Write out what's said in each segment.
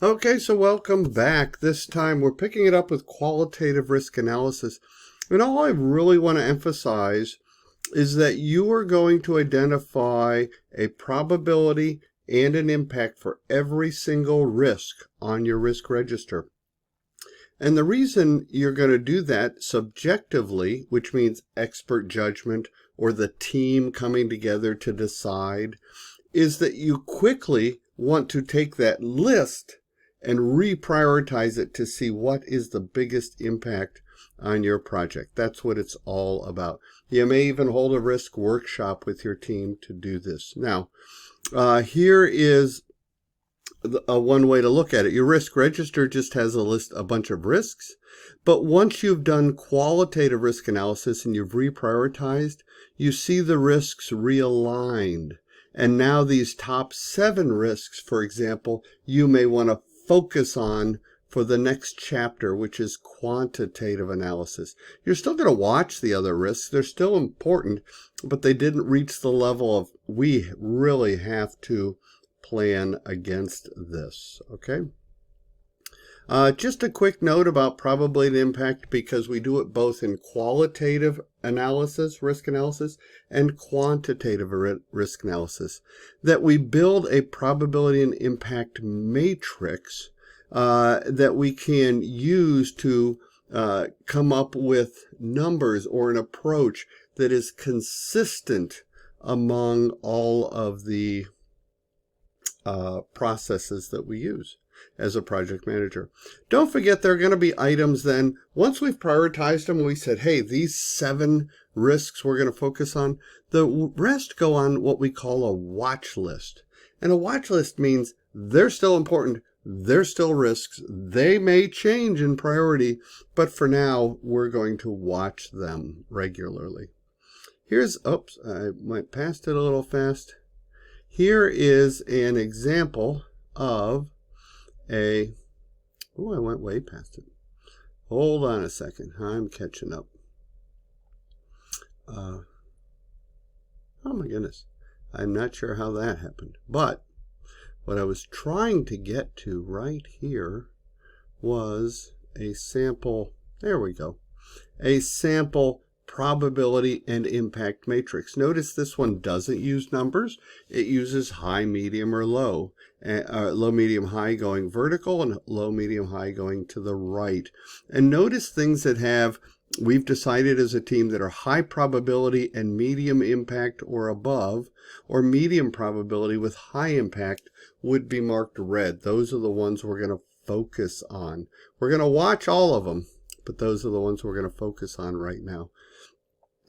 Okay, so welcome back. This time we're picking it up with qualitative risk analysis. And all I really want to emphasize is that you are going to identify a probability and an impact for every single risk on your risk register. And the reason you're going to do that subjectively, which means expert judgment or the team coming together to decide, is that you quickly want to take that list and reprioritize it to see what is the biggest impact on your project. That's what it's all about. You may even hold a risk workshop with your team to do this. Now, here is one way to look at it. Your risk register just has a bunch of risks, but once you've done qualitative risk analysis and you've reprioritized, you see the risks realigned. And now these top 7 risks, for example, you may want to focus on for the next chapter, which is quantitative analysis. You're still going to watch the other risks. They're still important, but they didn't reach the level of we really have to plan against this. Okay. Just a quick note about probability and impact, because we do it both in qualitative analysis, risk analysis, and quantitative risk analysis, that we build a probability and impact matrix that we can use to come up with numbers or an approach that is consistent among all of the processes that we use as a project manager. Don't forget, there are going to be items then, once we've prioritized them, we said, hey, these 7 risks we're going to focus on, the rest go on what we call a watch list. And a watch list means they're still important, they're still risks, they may change in priority, but for now, we're going to watch them regularly. Here's, oops, I went past it a little fast. Here is an example of I went way past it. Hold on a second. I'm catching up. Oh my goodness. I'm not sure how that happened. But what I was trying to get to right here was a sample. There we go. A sample probability and impact matrix. Notice this one doesn't use numbers. It uses high, medium, or low. Low, medium, high going vertical, and low, medium, high going to the right. And notice things that have, we've decided as a team, that are high probability and medium impact or above, or medium probability with high impact would be marked red. Those are the ones we're going to focus on. We're going to watch all of them, but those are the ones we're going to focus on right now.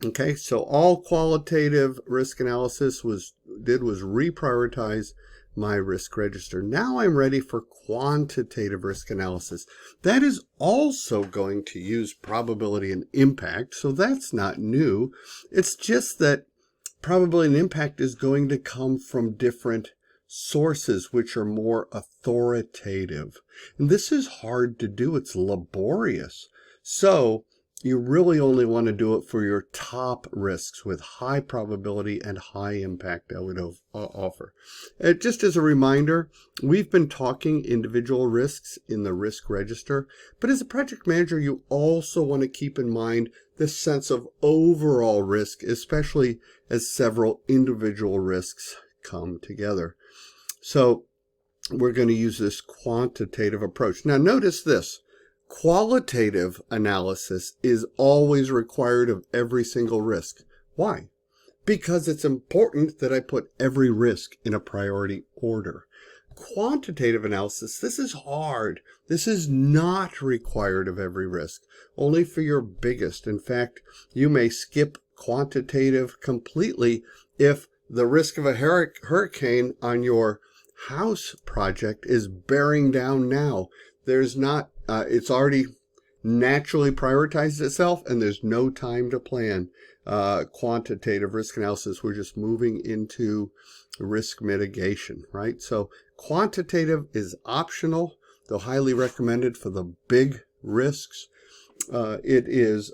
Okay, so all qualitative risk analysis was reprioritize my risk register. Now I'm ready for quantitative risk analysis. That is also going to use probability and impact, so that's not new. It's just that probability and impact is going to come from different sources which are more authoritative. And this is hard to do. It's laborious. So you really only want to do it for your top risks with high probability and high impact, I would offer. Just as a reminder, we've been talking individual risks in the risk register, but as a project manager, you also want to keep in mind the sense of overall risk, especially as several individual risks come together. So we're going to use this quantitative approach. Now notice this. Qualitative analysis is always required of every single risk. Why? Because it's important that I put every risk in a priority order. Quantitative analysis, this is hard. This is not required of every risk, only for your biggest. In fact, you may skip quantitative completely if the risk of a hurricane on your house project is bearing down now. There's not, it's already naturally prioritized itself, and there's no time to plan quantitative risk analysis. We're just moving into risk mitigation, right? So quantitative is optional, though highly recommended for the big risks. It is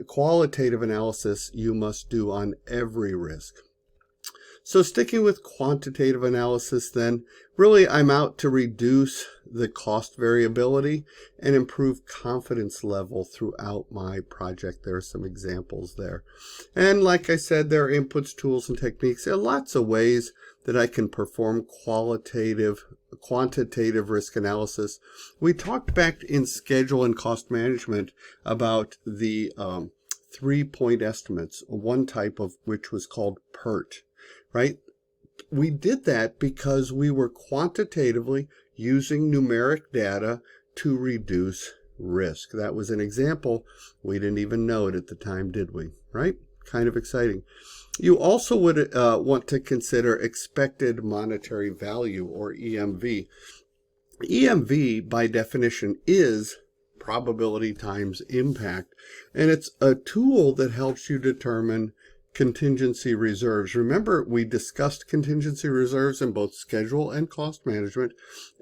qualitative analysis you must do on every risk. So sticking with quantitative analysis then, really I'm out to reduce the cost variability and improve confidence level throughout my project. There are some examples there. And like I said, there are inputs, tools, and techniques. There are lots of ways that I can perform quantitative risk analysis. We talked back in schedule and cost management about the 3-point estimates, one type of which was called PERT, right? We did that because we were quantitatively using numeric data to reduce risk. That was an example. We didn't even know it at the time, did we? Right? Kind of exciting. You also would want to consider expected monetary value, or EMV. EMV, by definition, is probability times impact, and it's a tool that helps you determine contingency reserves. Remember, we discussed contingency reserves in both schedule and cost management,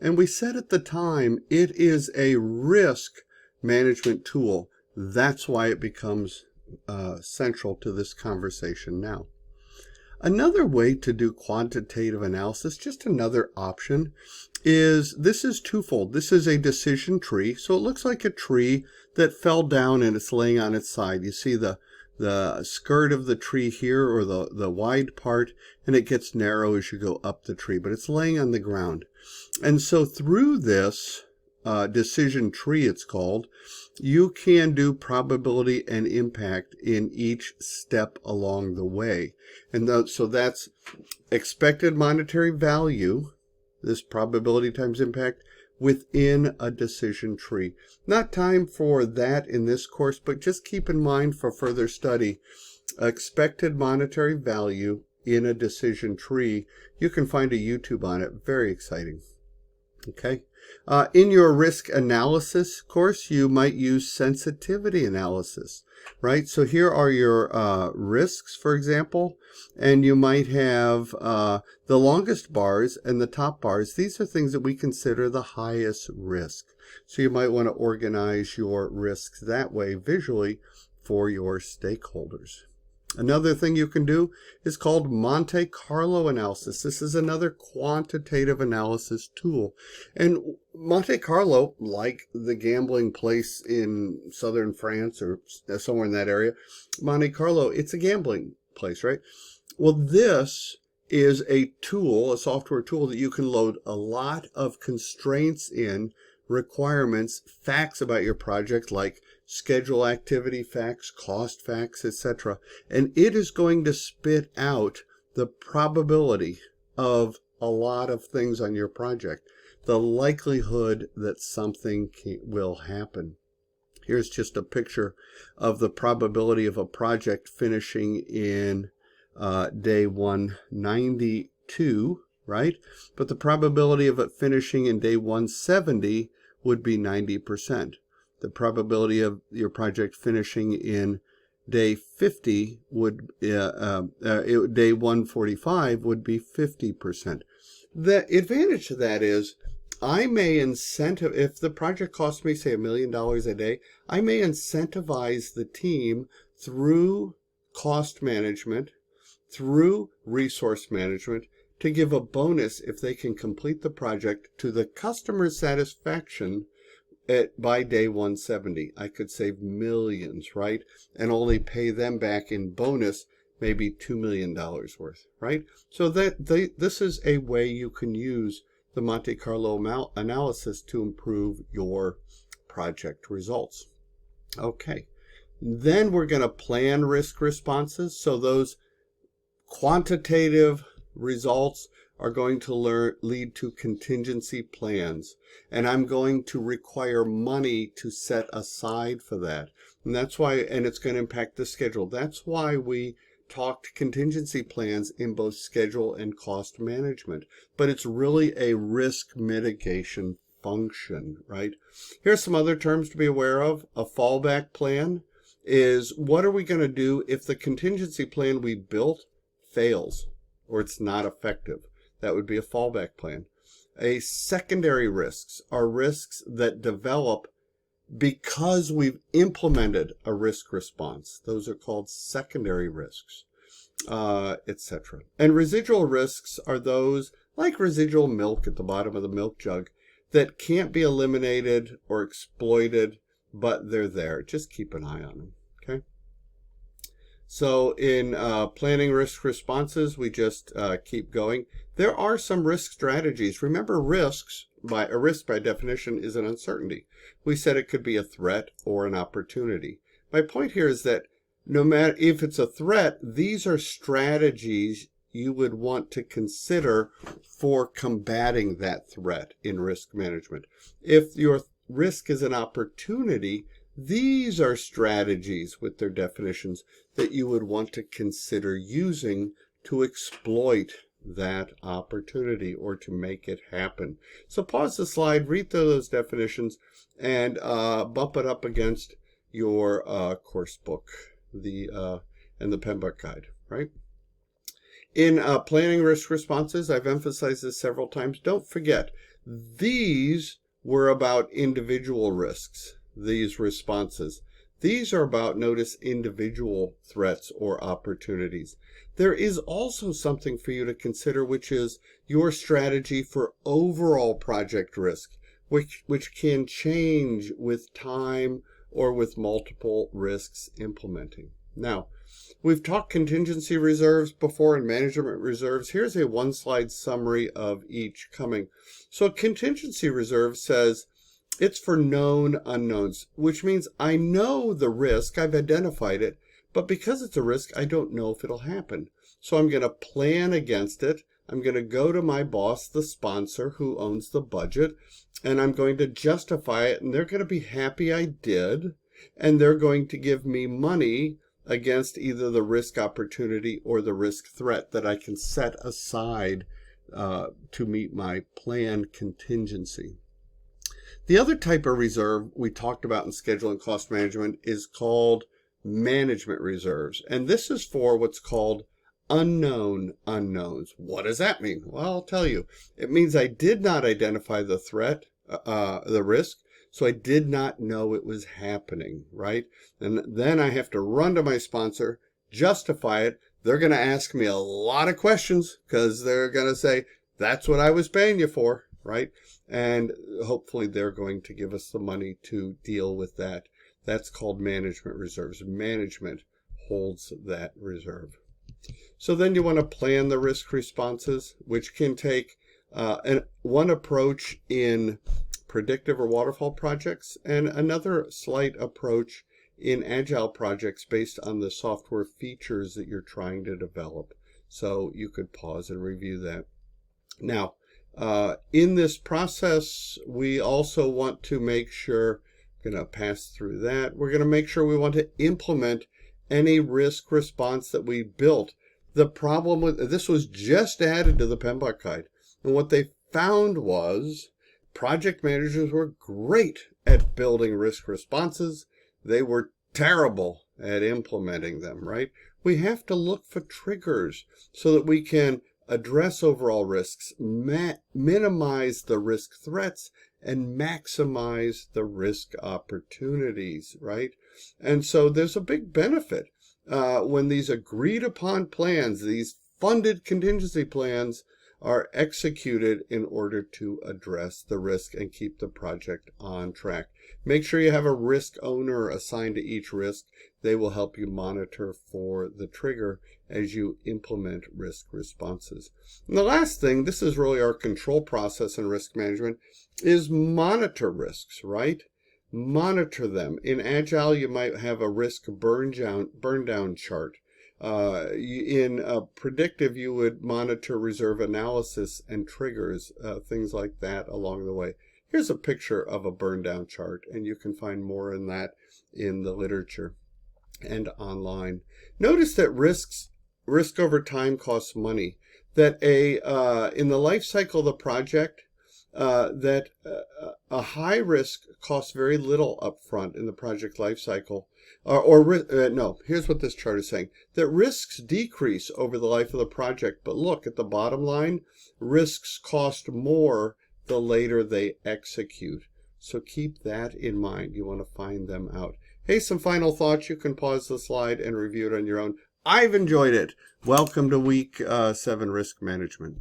and we said at the time it is a risk management tool. That's why it becomes central to this conversation now. Another way to do quantitative analysis, just another option, is this is twofold. This is a decision tree. So it looks like a tree that fell down and it's laying on its side. You see the skirt of the tree here, or the wide part, and it gets narrow as you go up the tree, but it's laying on the ground. And so through this decision tree, it's called, you can do probability and impact in each step along the way. And so that's expected monetary value, this probability times impact, within a decision tree. Not time for that in this course, but just keep in mind for further study, expected monetary value in a decision tree. You can find a YouTube on it. Very exciting. Okay. In your risk analysis course, you might use sensitivity analysis, right? So here are your risks, for example, and you might have the longest bars and the top bars. These are things that we consider the highest risk. So you might want to organize your risks that way visually for your stakeholders. Another thing you can do is called Monte Carlo analysis. This is another quantitative analysis tool. And Monte Carlo, like the gambling place in southern France or somewhere in that area, Monte Carlo, it's a gambling place, right? Well, this is a tool, a software tool that you can load a lot of constraints in, requirements, facts about your project, like schedule activity facts, cost facts, etc. And it is going to spit out the probability of a lot of things on your project, the likelihood that something will happen. Here's just a picture of the probability of a project finishing in day 192, right? But the probability of it finishing in day 170 would be 90%. The probability of your project finishing in day 50 would, day 145 would be 50%. The advantage to that is I may incentive, if the project costs me, say, $1 million a day, I may incentivize the team through cost management, through resource management, to give a bonus if they can complete the project to the customer's satisfaction by day 170. I could save millions, right? And only pay them back in bonus maybe $2 million worth, right? So this is a way you can use the Monte Carlo analysis to improve your project results. Okay, then we're going to plan risk responses. So those quantitative results are going to lead to contingency plans, and I'm going to require money to set aside for that. And that's why, and it's going to impact the schedule. That's why we talked contingency plans in both schedule and cost management, but it's really a risk mitigation function, right? Here's some other terms to be aware of. A fallback plan is, what are we going to do if the contingency plan we built fails or it's not effective? That would be a fallback plan. Secondary risks are risks that develop because we've implemented a risk response. Those are called secondary risks, etc. And residual risks are those, like residual milk at the bottom of the milk jug, that can't be eliminated or exploited, but they're there. Just keep an eye on them, okay? So in planning risk responses, we just keep going. There are some risk strategies. Remember, a risk by definition is an uncertainty. We said it could be a threat or an opportunity. My point here is that no matter if it's a threat, these are strategies you would want to consider for combating that threat in risk management. If your risk is an opportunity, these are strategies with their definitions that you would want to consider using to exploit that opportunity or to make it happen. So pause the slide, read through those definitions, and bump it up against your course book, and the PMBOK guide, right? In planning risk responses, I've emphasized this several times. Don't forget, these were about individual risks, these responses. These are about, notice, individual threats or opportunities. There is also something for you to consider, which is your strategy for overall project risk, which can change with time or with multiple risks implementing. Now, we've talked contingency reserves before and management reserves. Here's a one-slide summary of each coming. So a contingency reserve says it's for known unknowns, which means I know the risk, I've identified it, but because it's a risk, I don't know if it'll happen. So I'm going to plan against it. I'm going to go to my boss, the sponsor who owns the budget, and I'm going to justify it, and they're going to be happy I did, and they're going to give me money against either the risk opportunity or the risk threat that I can set aside to meet my planned contingency. The other type of reserve we talked about in schedule and cost management is called management reserves. And this is for what's called unknown unknowns. What does that mean? Well, I'll tell you. It means I did not identify the threat, the risk, so I did not know it was happening, right? And then I have to run to my sponsor, justify it. They're going to ask me a lot of questions because they're going to say, that's what I was paying you for, right? And hopefully they're going to give us the money to deal with that. That's called management reserves. Management holds that reserve. So then you want to plan the risk responses, which can take one approach in predictive or waterfall projects and another slight approach in agile projects based on the software features that you're trying to develop. So you could pause and review that. Now, in this process, we also want to make sure, I'm going to pass through that, we're going to make sure we want to implement any risk response that we built. The problem with this was just added to the PMBOK guide, and what they found was project managers were great at building risk responses. They were terrible at implementing them, right? We have to look for triggers so that we can address overall risks, minimize the risk threats, and maximize the risk opportunities, right? And so there's a big benefit when these agreed upon plans, these funded contingency plans, are executed in order to address the risk and keep the project on track. Make sure you have a risk owner assigned to each risk. They will help you monitor for the trigger as you implement risk responses. And the last thing, this is really our control process in risk management, is monitor risks, right? Monitor them. In Agile, you might have a risk burn down chart. In predictive, you would monitor reserve analysis and triggers, things like that along the way. Here's a picture of a burn down chart, and you can find more in that in the literature and online. Notice that risk over time costs money. That in the life cycle of the project, that a high risk costs very little upfront in the project life cycle. No, here's what this chart is saying. That risks decrease over the life of the project, but look at the bottom line, risks cost more the later they execute. So keep that in mind. You want to find them out. Hey, some final thoughts. You can pause the slide and review it on your own. I've enjoyed it. Welcome to week 7 risk management.